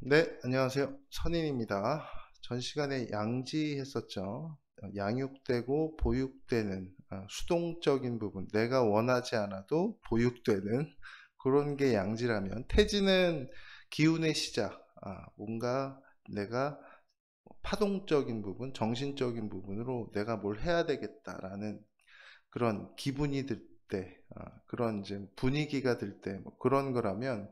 네, 안녕하세요. 선인입니다. 전 시간에 양지 했었죠. 양육되고 보육되는 수동적인 부분, 내가 원하지 않아도 보육되는 그런 게 양지라면, 태지는 기운의 시작, 뭔가 내가 파동적인 부분, 정신적인 부분으로 내가 뭘 해야 되겠다라는 그런 기분이 들 때, 그런 이제 분위기가 들 때, 뭐 그런 거라면,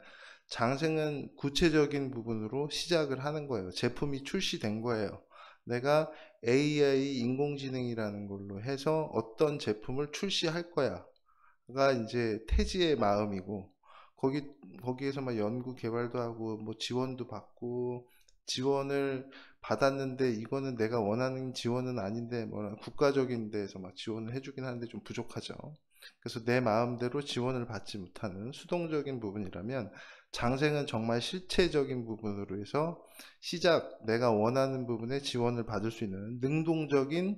장생은 구체적인 부분으로 시작을 하는 거예요. 제품이 출시된 거예요. 내가 AI 인공지능이라는 걸로 해서 어떤 제품을 출시할 거야가 이제 태지의 마음이고, 거기에서 막 연구 개발도 하고 뭐 지원도 받고, 지원을 받았는데 이거는 내가 원하는 지원은 아닌데 뭐 국가적인 데에서 막 지원을 해주긴 하는데 좀 부족하죠. 그래서 내 마음대로 지원을 받지 못하는 수동적인 부분이라면, 장생은 정말 실체적인 부분으로 해서 내가 원하는 부분에 지원을 받을 수 있는 능동적인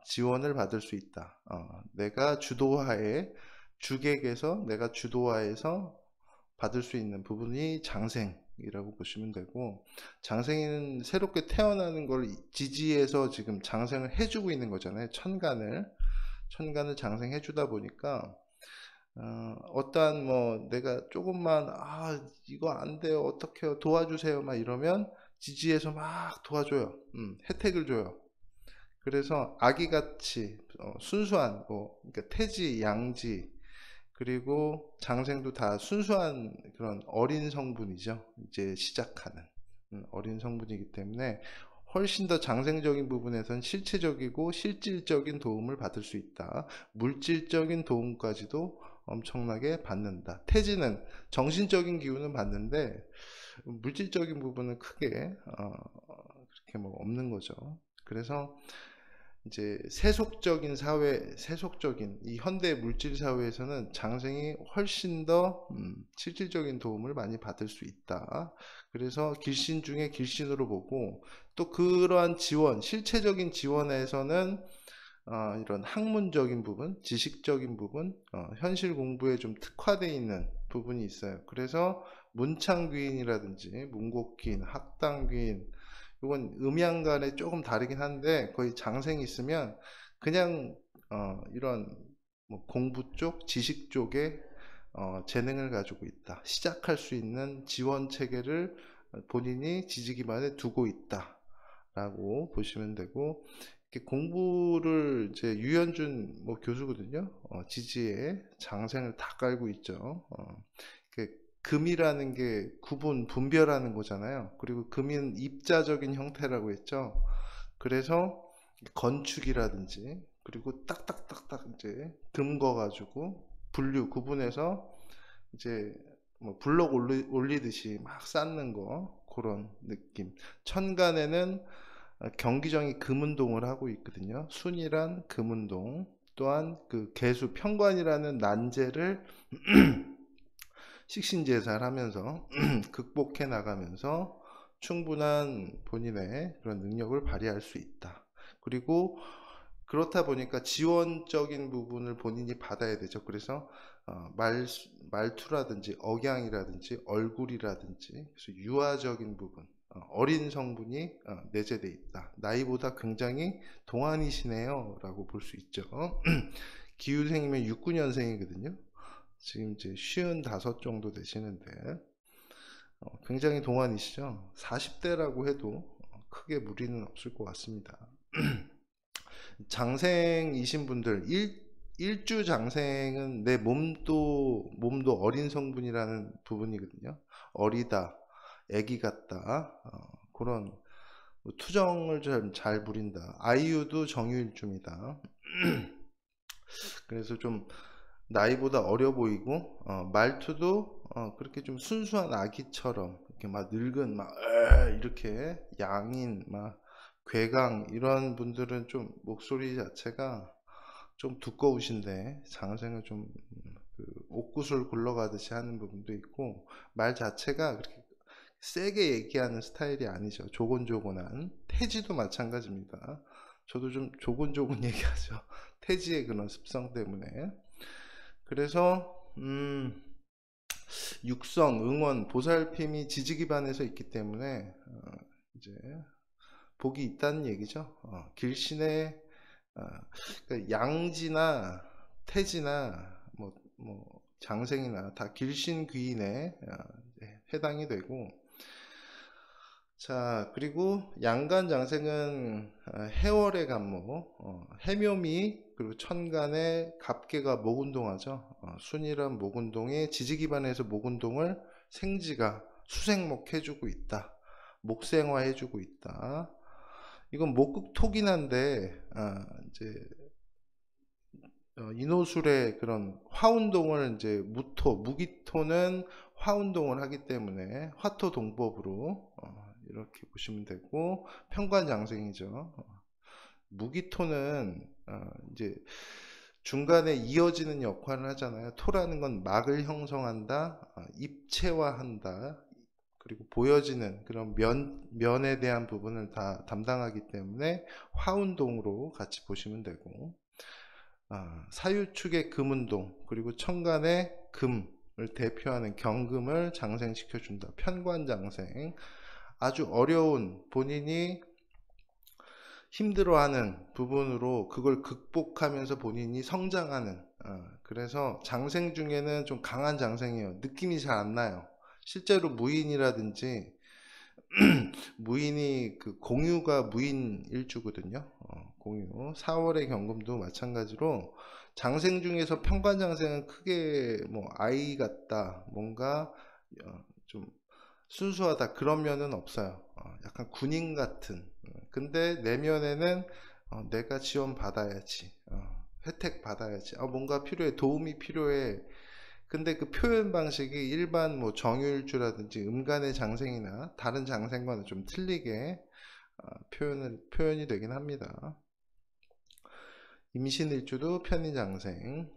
지원을 받을 수 있다. 내가 주도하에 주객에서 내가 주도하에서 받을 수 있는 부분이 장생이라고 보시면 되고, 장생이는 새롭게 태어나는 걸 지지해서 지금 장생을 해주고 있는 거잖아요. 천간을 장생해 주다 보니까 어떠한 뭐 내가 조금만 이거 안 돼요, 어떡해요, 도와주세요 막 이러면 지지해서 막 도와줘요. 혜택을 줘요. 그래서 아기같이 순수한 뭐 그러니까 태지 양지 그리고 장생도 다 순수한 그런 어린 성분이죠. 이제 시작하는 어린 성분이기 때문에 훨씬 더 장생적인 부분에선 실체적이고 실질적인 도움을 받을 수 있다. 물질적인 도움까지도 엄청나게 받는다. 태지는 정신적인 기운은 받는데 물질적인 부분은 크게 그렇게 뭐 없는 거죠. 그래서 이제 세속적인 이 현대 물질 사회에서는 장생이 훨씬 더 실질적인 도움을 많이 받을 수 있다. 그래서 길신 중에 길신으로 보고, 또 그러한 지원, 실체적인 지원에서는 이런 학문적인 부분, 지식적인 부분, 현실 공부에 좀 특화되어 있는 부분이 있어요. 그래서 문창귀인이라든지 문곡귀인, 학당귀인, 이건 음양간에 조금 다르긴 한데 거의 장생이 있으면 그냥 이런 뭐 공부 쪽, 지식 쪽에 재능을 가지고 있다. 시작할 수 있는 지원 체계를 본인이 지지 기반에 두고 있다라고 보시면 되고, 이렇게 공부를 이제 유현준 뭐 교수거든요. 지지에 장생을 다 깔고 있죠. 금이라는 게 분별하는 거잖아요. 그리고 금은 입자적인 형태라고 했죠. 그래서 건축이라든지, 그리고 딱딱딱딱 이제 금 거가지고 구분해서 이제 뭐 블럭 올리듯이 막 쌓는 거, 그런 느낌. 천간에는 경기정이 금운동을 하고 있거든요. 순이란 금운동, 또한 그 개수 평관이라는 난제를 식신제사를 하면서 극복해 나가면서 충분한 본인의 그런 능력을 발휘할 수 있다. 그리고 그렇다 보니까 지원적인 부분을 본인이 받아야 되죠. 그래서 말투라든지 억양이라든지 얼굴이라든지, 그래서 유아적인 부분, 어린 성분이 내재되어 있다. 나이보다 굉장히 동안이시네요 라고 볼 수 있죠. 기후생이면 69년생이거든요. 지금 이제 55 정도 되시는데 굉장히 동안이시죠. 40대라고 해도 크게 무리는 없을 것 같습니다. 장생이신 분들, 일주 장생은 내 몸도 어린 성분이라는 부분이거든요. 어리다, 애기 같다, 그런 투정을 잘 부린다. 아이유도 정유일주입니다. 그래서 좀 나이보다 어려 보이고, 말투도 그렇게 좀 순수한 아기처럼 이렇게 막 늙은 이렇게 양인 막 괴강 이런 분들은 좀 목소리 자체가 좀 두꺼우신데, 장생을 좀 그 옥구슬 굴러가듯이 하는 부분도 있고, 말 자체가 그렇게 세게 얘기하는 스타일이 아니죠. 조곤조곤한. 태지도 마찬가지입니다. 저도 좀 조곤조곤 얘기하죠. 태지의 그런 습성 때문에. 그래서 육성, 응원, 보살핌이 지지 기반에서 있기 때문에 이제 복이 있다는 얘기죠. 길신의 그러니까 양지나 태지나 뭐 장생이나 다 길신귀인에 해당이 되고, 자, 그리고 양간장생은 해월의 간목, 해묘미, 그리고 천간의 갑계가 목운동하죠. 순이란 목운동에 지지 기반에서 목운동을 생지가 수생목 해주고 있다. 목생화 해주고 있다. 이건 목극토긴 한데, 이제 인호술의 그런 화운동을 이제 무기토는 화운동을 하기 때문에 화토 동법으로 이렇게 보시면 되고, 편관장생이죠. 무기토는 이제 중간에 이어지는 역할을 하잖아요. 토라는 건 막을 형성한다, 입체화한다, 그리고 보여지는 그런 면에 대한 부분을 다 담당하기 때문에 화운동으로 같이 보시면 되고, 사유축의 금운동, 그리고 천간의 금을 대표하는 경금을 장생시켜 준다. 편관장생. 아주 어려운, 본인이 힘들어하는 부분으로 그걸 극복하면서 본인이 성장하는, 그래서 장생 중에는 좀 강한 장생이에요. 느낌이 잘 안 나요. 실제로 무인이라든지 무인이 그 공유가 무인 일주거든요. 공유 4월의 경금도 마찬가지로 장생 중에서 편관장생은 크게 뭐 아이 같다, 뭔가 좀 순수하다, 그런 면은 없어요. 약간 군인 같은. 근데 내면에는 내가 지원 받아야지, 혜택 받아야지, 뭔가 필요해, 도움이 필요해. 근데 그 표현 방식이 일반 뭐 정유일주라든지 음간의 장생이나 다른 장생과는 좀 틀리게 표현이 되긴 합니다. 임신일주도 편인장생.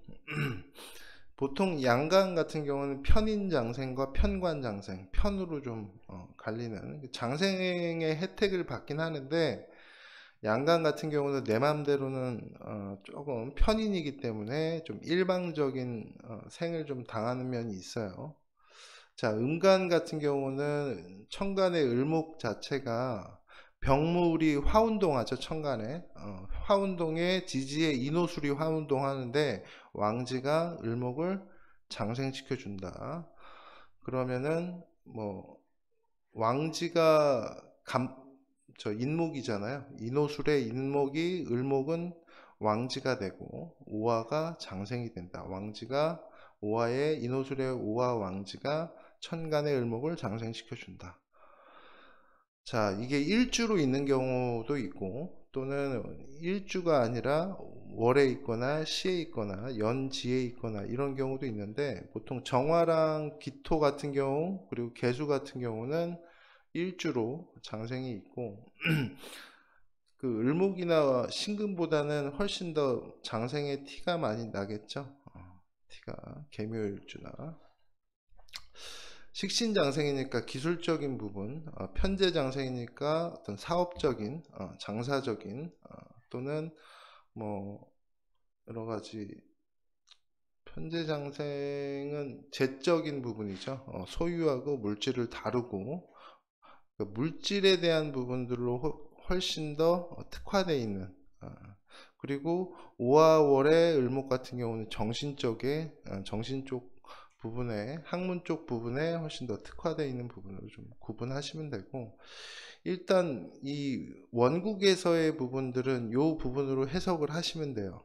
보통 양간 같은 경우는 편인장생과 편관장생, 편으로 좀 갈리는, 장생의 혜택을 받긴 하는데, 양간 같은 경우는 내 맘대로는 조금 편인이기 때문에 좀 일방적인 생을 좀 당하는 면이 있어요. 자, 음간 같은 경우는 천간의 을목 자체가 병물이 화운동하죠. 천간에 화운동에 지지에 인호술이 화운동 하는데, 왕지가 을목을 장생시켜 준다. 그러면은 뭐 왕지가 인목이잖아요. 인호술의 인목이 을목은 왕지가 되고 오화가 장생이 된다. 왕지가 오화의 인호술의 오화 왕지가 천간의 을목을 장생시켜 준다. 자, 이게 일주로 있는 경우도 있고, 또는 일주가 아니라 월에 있거나 시에 있거나 연지에 있거나 이런 경우도 있는데, 보통 정화랑 기토 같은 경우, 그리고 개수 같은 경우는 일주로 장생이 있고, 그 을목이나 신금보다는 훨씬 더 장생의 티가 많이 나겠죠. 티가 계묘일주나 식신장생이니까 기술적인 부분, 편제장생이니까 어떤 사업적인, 장사적인, 또는 뭐 여러 가지. 편제장생은 재적인 부분이죠. 소유하고 물질을 다루고, 그 물질에 대한 부분들로 훨씬 더 특화되어 있는, 그리고 오화월의 을목 같은 경우는 정신 쪽에, 정신 쪽 부분에, 학문 쪽 부분에 훨씬 더 특화되어 있는 부분으로 좀 구분하시면 되고, 일단 이 원국에서의 부분들은 요 부분으로 해석을 하시면 돼요.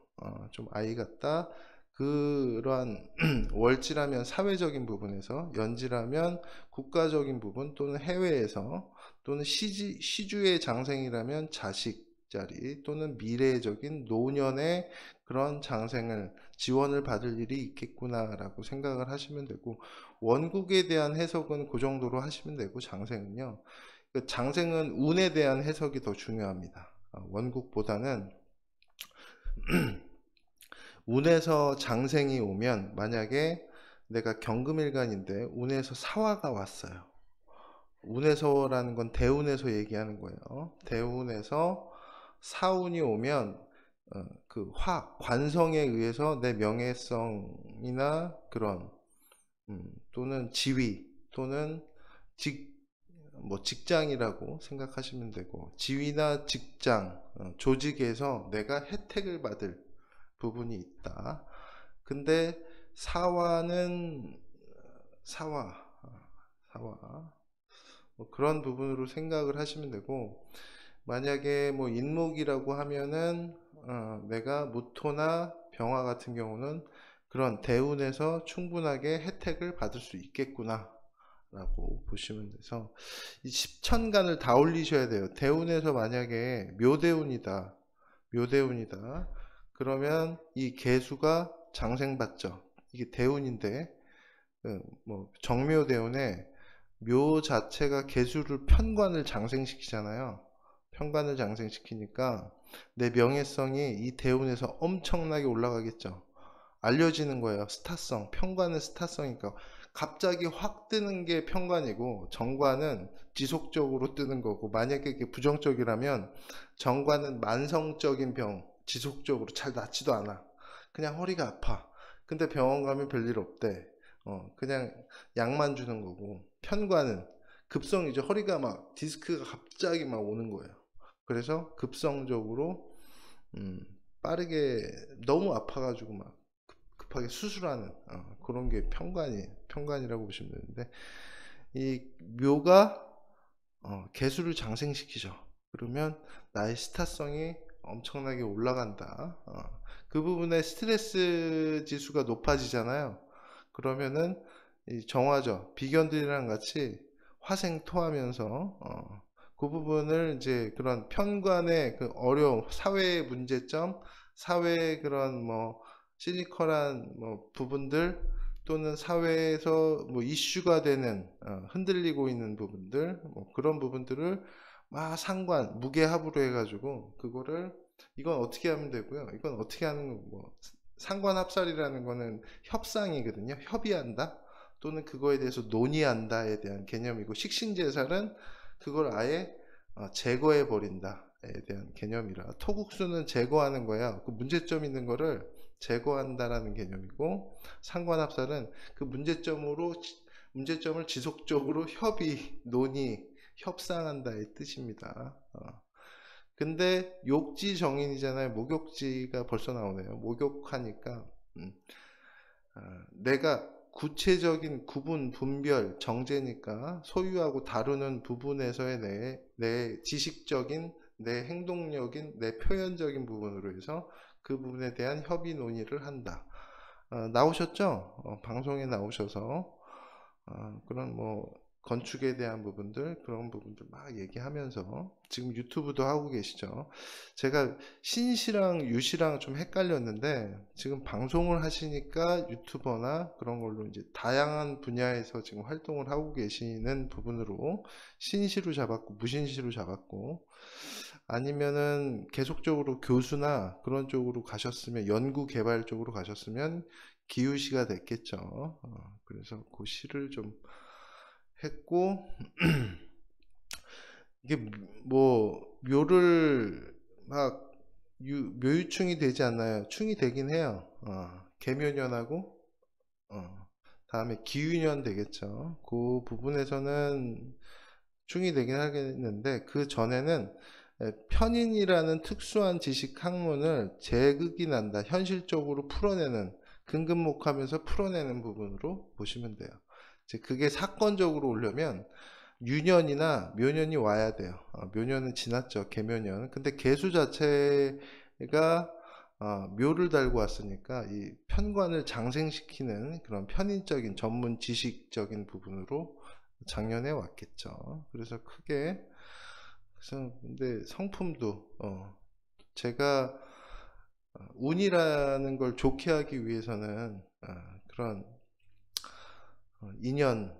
좀 아이 같다, 그러한 월지라면 사회적인 부분에서, 연지라면 국가적인 부분 또는 해외에서, 또는 시주의 장생이라면 자식 자리 또는 미래적인 노년의 그런 장생을 지원을 받을 일이 있겠구나라고 생각을 하시면 되고, 원국에 대한 해석은 그 정도로 하시면 되고, 장생은요, 장생은 운에 대한 해석이 더 중요합니다. 원국보다는 운에서 장생이 오면, 만약에 내가 경금일간인데 운에서 사화가 왔어요. 운에서라는 건 대운에서 얘기하는 거예요. 대운에서 사운이 오면 그 관성에 의해서 내 명예성이나 그런 또는 지위, 또는 직장이라고 생각하시면 되고, 지위나 직장, 조직에서 내가 혜택을 받을 부분이 있다. 근데 사화는 사화, 사화, 그런 부분으로 생각을 하시면 되고, 만약에 인목이라고 하면은 내가 무토나 병화 같은 경우는 그런 대운에서 충분하게 혜택을 받을 수 있겠구나 라고 보시면 돼서 이 십천간을 다 올리셔야 돼요. 대운에서 만약에 묘대운이다, 묘대운이다 그러면 이 개수가 장생받죠. 이게 대운인데 정묘대운에 묘 자체가 개수를 편관을 장생시키잖아요. 편관을 장생시키니까 내 명예성이 이 대운에서 엄청나게 올라가겠죠. 알려지는 거예요. 스타성, 편관은 스타성이니까 갑자기 확 뜨는 게 편관이고 정관은 지속적으로 뜨는 거고, 만약에 이게 부정적이라면 정관은 만성적인 병, 지속적으로 잘 낫지도 않아. 그냥 허리가 아파. 근데 병원 가면 별일 없대. 그냥 약만 주는 거고, 편관은 급성이죠. 허리가 막 디스크가 갑자기 막 오는 거예요. 그래서 급성적으로 빠르게 너무 아파가지고 막 급하게 수술하는 그런 게 편관이라고 보시면 되는데, 이 묘가 개수를 장생시키죠. 그러면 나의 스타성이 엄청나게 올라간다. 그 부분에 스트레스 지수가 높아지잖아요. 그러면은 이 정화죠. 비견들이랑 같이 화생토하면서 그 부분을 이제 그런 편관의 그 어려움, 사회의 문제점, 사회의 그런 시니컬한 부분들, 또는 사회에서 이슈가 되는 흔들리고 있는 부분들, 그런 부분들을 막 상관 무게합으로 해가지고 그거를 이건 어떻게 하면 되고요, 이건 어떻게 하는 상관합살이라는 거는 협상이거든요. 협의한다, 또는 그거에 대해서 논의한다에 대한 개념이고, 식신제살은 그걸 아예 제거해 버린다에 대한 개념이라, 토국수는 제거하는 거야. 그 문제점 있는 거를 제거한다라는 개념이고, 상관합살은 그 문제점을 지속적으로 협의, 논의, 협상한다의 뜻입니다. 근데 욕지정인이잖아요. 목욕지가 벌써 나오네요. 목욕하니까 내가 구체적인 구분, 분별, 정제니까 소유하고 다루는 부분에서의 내 지식적인, 내 행동력인, 내 표현적인 부분으로 해서 그 부분에 대한 협의 논의를 한다. 나오셨죠? 방송에 나오셔서 그런 건축에 대한 부분들, 그런 부분들 막 얘기하면서 지금 유튜브도 하고 계시죠. 제가 신씨랑 유씨랑 좀 헷갈렸는데, 지금 방송을 하시니까 유튜버나 그런 걸로 이제 다양한 분야에서 지금 활동을 하고 계시는 부분으로 신씨로 잡았고, 무신씨로 잡았고, 아니면은 계속적으로 교수나 그런 쪽으로 가셨으면, 연구 개발 쪽으로 가셨으면 기우씨가 됐겠죠. 그래서 그 시를 좀 했고, 이게 묘를 막 묘유충이 되지 않나요? 충이 되긴 해요. 계묘년하고 다음에 기유년 되겠죠. 그 부분에서는 충이 되긴 하겠는데, 그 전에는 편인이라는 특수한 지식 학문을 제극이 난다, 현실적으로 풀어내는, 근근목하면서 풀어내는 부분으로 보시면 돼요. 이제 그게 사건적으로 오려면 유년이나 묘년이 와야 돼요. 묘년은 지났죠. 계묘년. 근데 계수 자체가 묘를 달고 왔으니까 이 편관을 장생시키는 그런 편인적인 전문 지식적인 부분으로 작년에 왔겠죠. 그래서 크게, 그래서 근데 성품도 제가 운이라는 걸 좋게 하기 위해서는 그런 인연,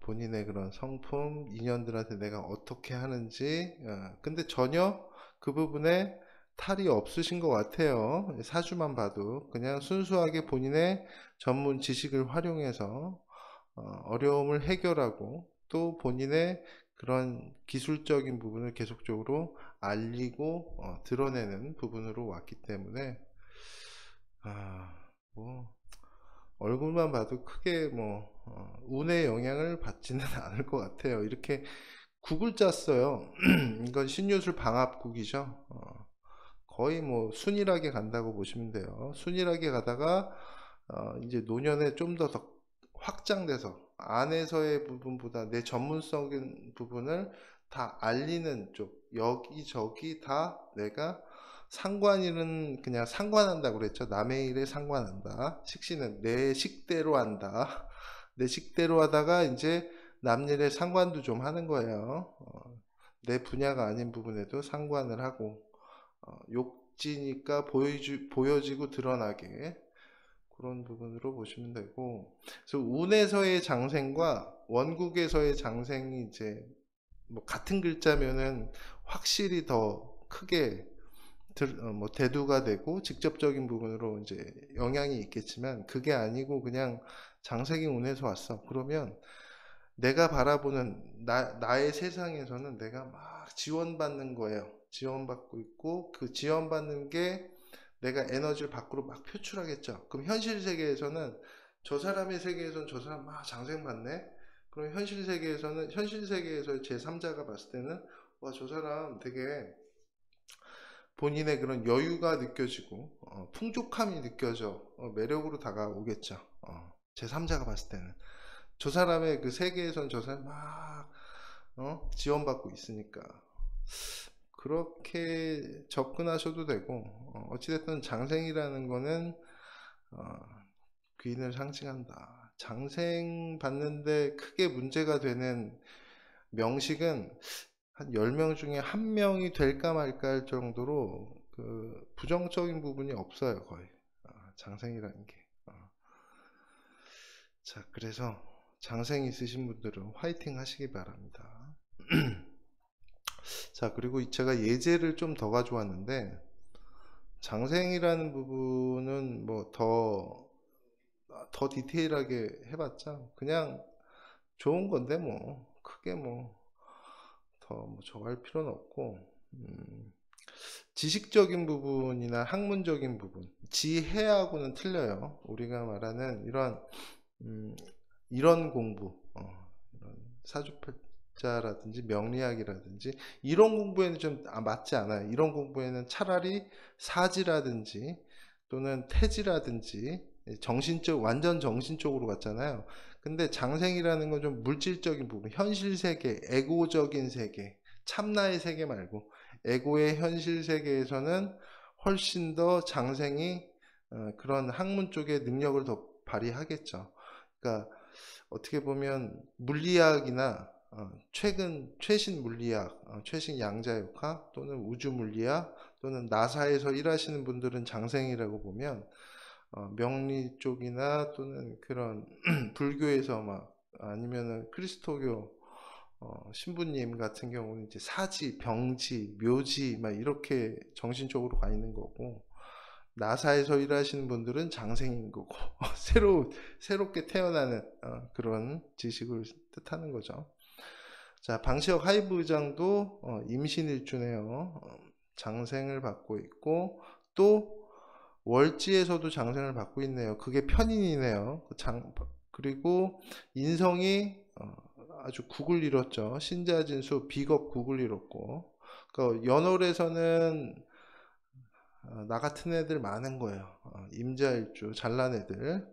본인의 그런 성품, 인연들한테 내가 어떻게 하는지, 근데 전혀 그 부분에 탈이 없으신 것 같아요. 사주만 봐도 그냥 순수하게 본인의 전문 지식을 활용해서 어려움을 해결하고, 또 본인의 그런 기술적인 부분을 계속적으로 알리고 드러내는 부분으로 왔기 때문에 뭐 얼굴만 봐도 크게 뭐 운의 영향을 받지는 않을 것 같아요. 이렇게 국을 짰어요. 이건 신유술 방합국이죠. 거의 뭐 순일하게 간다고 보시면 돼요. 순일하게 가다가 이제 노년에 좀 더 확장돼서 안에서의 부분보다 내 전문적인 부분을 다 알리는 쪽, 여기저기 다 내가 상관일은 그냥 상관한다고 그랬죠. 남의 일에 상관한다. 식신은 내 식대로 한다. 내 식대로 하다가 이제 남 일에 상관도 좀 하는 거예요. 내 분야가 아닌 부분에도 상관을 하고 욕지니까 보여지고 드러나게 그런 부분으로 보시면 되고, 그래서 운에서의 장생과 원국에서의 장생이 이제 뭐 같은 글자면은 확실히 더 크게 뭐 대두가 되고 직접적인 부분으로 이제 영향이 있겠지만, 그게 아니고 그냥 장생이 운에서 왔어. 그러면 내가 바라보는 나의 세상에서는 내가 막 지원받는 거예요. 지원받고 있고, 그 지원받는 게 내가 에너지를 밖으로 막 표출하겠죠. 그럼 현실 세계에서는 저 사람의 세계에서는 저 사람 막 장생받네. 그럼 현실 세계에서는 현실 세계에서 제 3자가 봤을 때는 와, 저 사람 되게 본인의 그런 여유가 느껴지고 풍족함이 느껴져 매력으로 다가오겠죠. 제 3자가 봤을 때는 저 사람의 그 세계에서는 저 사람 막 지원받고 있으니까 그렇게 접근하셔도 되고, 어찌됐든 장생이라는 거는 귀인을 상징한다. 장생 받는데 크게 문제가 되는 명식은 한 10명 중에 1명이 될까 말까 할 정도로 그 부정적인 부분이 없어요, 거의. 장생이라는 게. 자, 그래서 장생 있으신 분들은 화이팅 하시기 바랍니다. 자, 그리고 제가 예제를 좀 더 가져왔는데, 장생이라는 부분은 뭐 더 디테일하게 해봤자 그냥 좋은 건데 뭐 크게 뭐 더 뭐 정할 필요는 없고, 지식적인 부분이나 학문적인 부분, 지혜하고는 틀려요. 우리가 말하는 이런 공부, 이런 사주팔자라든지 명리학이라든지 이런 공부에는 좀 맞지 않아요. 이런 공부에는 차라리 사지라든지 또는 태지라든지 완전 정신적으로 갔잖아요. 근데 장생이라는 건 좀 물질적인 부분, 현실 세계, 에고적인 세계, 참나의 세계 말고 에고의 현실 세계에서는 훨씬 더 장생이 그런 학문 쪽의 능력을 더 발휘하겠죠. 그러니까 어떻게 보면 물리학이나 최신 물리학, 최신 양자역학 또는 우주 물리학 또는 나사에서 일하시는 분들은 장생이라고 보면, 명리 쪽이나 또는 그런 불교에서 막 아니면은 그리스도교 신부님 같은 경우는 이제 사지, 병지, 묘지 막 이렇게 정신적으로 가 있는 거고, 나사에서 일하시는 분들은 장생인 거고 새롭게 태어나는 그런 지식을 뜻하는 거죠. 자, 방시혁 하이브 의장도 임신일주네요. 장생을 받고 있고 또 월지에서도 장생을 받고 있네요. 그게 편인이네요. 그리고 인성이 아주 국을 이뤘죠. 신자진수 비겁 국을 이뤘고, 그러니까 연월에서는 나 같은 애들 많은 거예요. 임자일주 잘난 애들.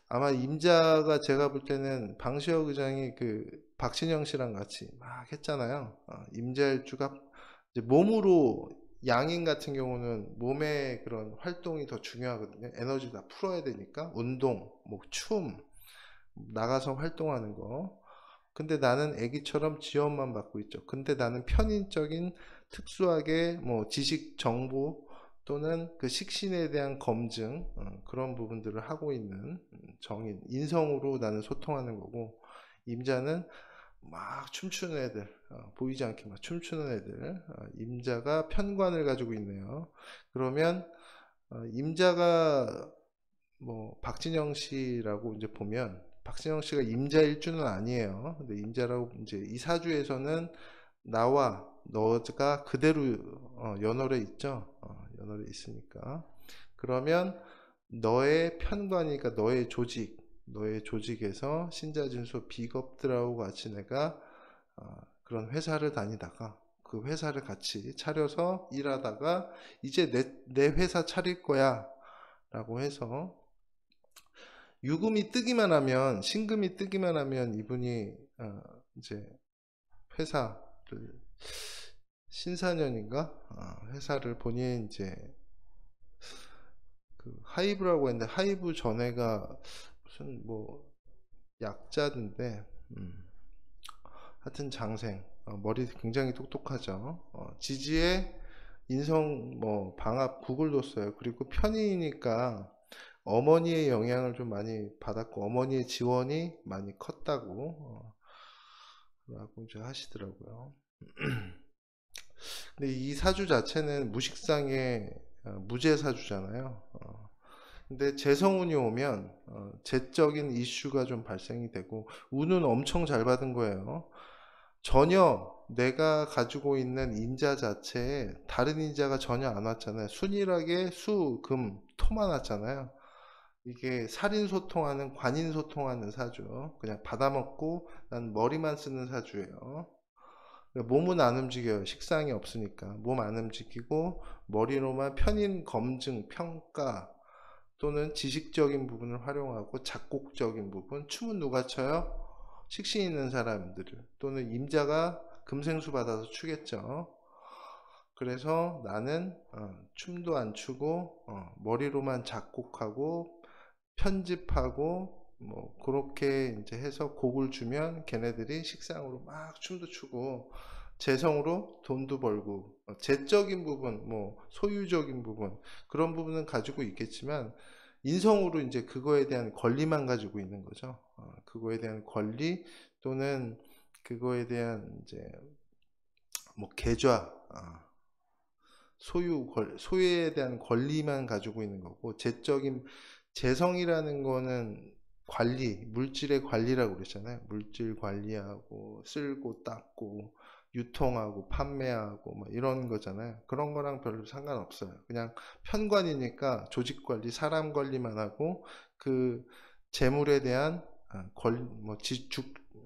아마 임자가 제가 볼 때는 방시혁 의장이 그 박신영 씨랑 같이 막 했잖아요. 임자일주가 이제 몸으로, 양인 같은 경우는 몸의 그런 활동이 더 중요하거든요. 에너지 다 풀어야 되니까 운동, 뭐 춤, 나가서 활동하는 거. 근데 나는 애기처럼 지원만 받고 있죠. 근데 나는 편인적인 특수하게 뭐 지식 정보 또는 그 식신에 대한 검증, 그런 부분들을 하고 있는 정인, 인성으로 나는 소통하는 거고, 임자는 막 춤추는 애들, 보이지 않게 막 춤추는 애들, 임자가 편관을 가지고 있네요. 그러면 임자가 뭐 박진영 씨라고 이제 보면 박진영 씨가 임자일 줄은 아니에요. 근데 임자라고 이제 이 사주에서는 나와 너가 그대로 연월에 있죠. 연월에 있으니까. 그러면 너의 편관이니까 너의 조직에서 신자진소 비겁들하고 같이 내가 그런 회사를 다니다가 그 회사를 같이 차려서 일하다가 이제 내 회사 차릴 거야 라고 해서 유금이 뜨기만 하면, 신금이 뜨기만 하면 이분이 이제 회사를, 신사년인가 회사를 본인이 이제 그 하이브라고 했는데, 하이브 전에가 무슨 뭐 약자인데 하여튼 장생, 머리 굉장히 똑똑하죠. 지지에 인성 뭐 방압 9을 뒀어요. 그리고 편인이니까 어머니의 영향을 좀 많이 받았고 어머니의 지원이 많이 컸다고 라고 이제 하시더라고요. 근데 이 사주 자체는 무식상의 무죄 사주잖아요. 근데 재성운이 오면 재적인 이슈가 좀 발생이 되고 운은 엄청 잘 받은 거예요. 전혀 내가 가지고 있는 인자 자체에 다른 인자가 전혀 안 왔잖아요. 순일하게 수, 금, 토만 왔잖아요. 이게 살인소통하는, 관인소통하는 사주. 그냥 받아먹고 난 머리만 쓰는 사주예요. 몸은 안 움직여요. 식상이 없으니까. 몸 안 움직이고 머리로만 편인, 검증, 평가 또는 지식적인 부분을 활용하고 작곡적인 부분. 춤은 누가 춰요? 식신 있는 사람들 또는 임자가 금생수 받아서 추겠죠. 그래서 나는 춤도 안 추고 머리로만 작곡하고 편집하고 뭐 그렇게 이제 해서 곡을 주면 걔네들이 식상으로 막 춤도 추고 재성으로 돈도 벌고 재적인 부분 뭐 소유적인 부분 그런 부분은 가지고 있겠지만 인성으로 이제 그거에 대한 권리만 가지고 있는 거죠. 그거에 대한 권리 또는 그거에 대한 이제 뭐 계좌 소유에 대한 권리만 가지고 있는 거고 재적인 재성이라는 거는 관리, 물질의 관리라고 그랬잖아요. 물질 관리하고 쓸고 닦고 유통하고 판매하고 뭐 이런 거잖아요. 그런 거랑 별로 상관없어요. 그냥 편관이니까 조직 관리, 사람 관리만 하고 그 재물에 대한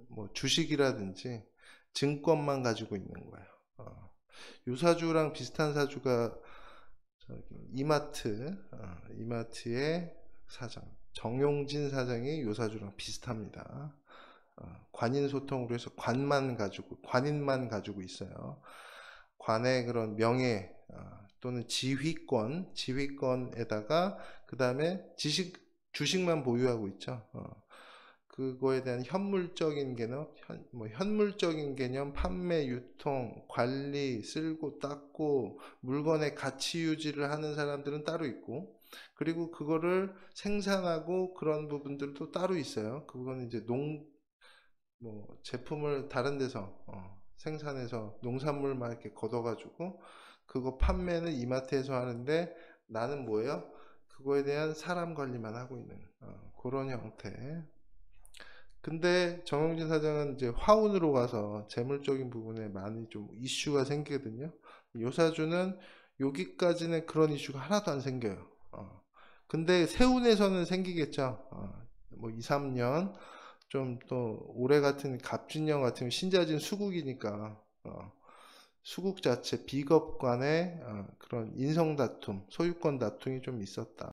뭐 주식이라든지 증권만 가지고 있는 거예요. 요 사주랑 비슷한 사주가 저기 이마트의 사장 정용진 사장이 요 사주랑 비슷합니다. 관인 소통으로 해서 관인만 가지고 있어요. 관의 그런 명예 또는 지휘권에다가 그 다음에 주식만 보유하고 있죠. 그거에 대한 현물적인 개념, 현물적인 개념, 판매, 유통, 관리, 쓸고 닦고 물건의 가치 유지를 하는 사람들은 따로 있고, 그리고 그거를 생산하고 그런 부분들도 따로 있어요. 그거는 이제 제품을 다른 데서 생산해서 농산물 막 이렇게 걷어가지고 그거 판매는 이마트에서 하는데 나는 뭐예요? 그거에 대한 사람 관리만 하고 있는 그런 형태. 근데 정영진 사장은 이제 화운으로 가서 재물적인 부분에 많이 좀 이슈가 생기거든요. 요사주는 여기까지는 그런 이슈가 하나도 안 생겨요. 근데 세운에서는 생기겠죠. 뭐 2, 3년 좀 또 올해 같은 갑진년 같은 신자진 수국이니까 수국 자체 비겁 간의 그런 인성 다툼, 소유권 다툼이 좀 있었다.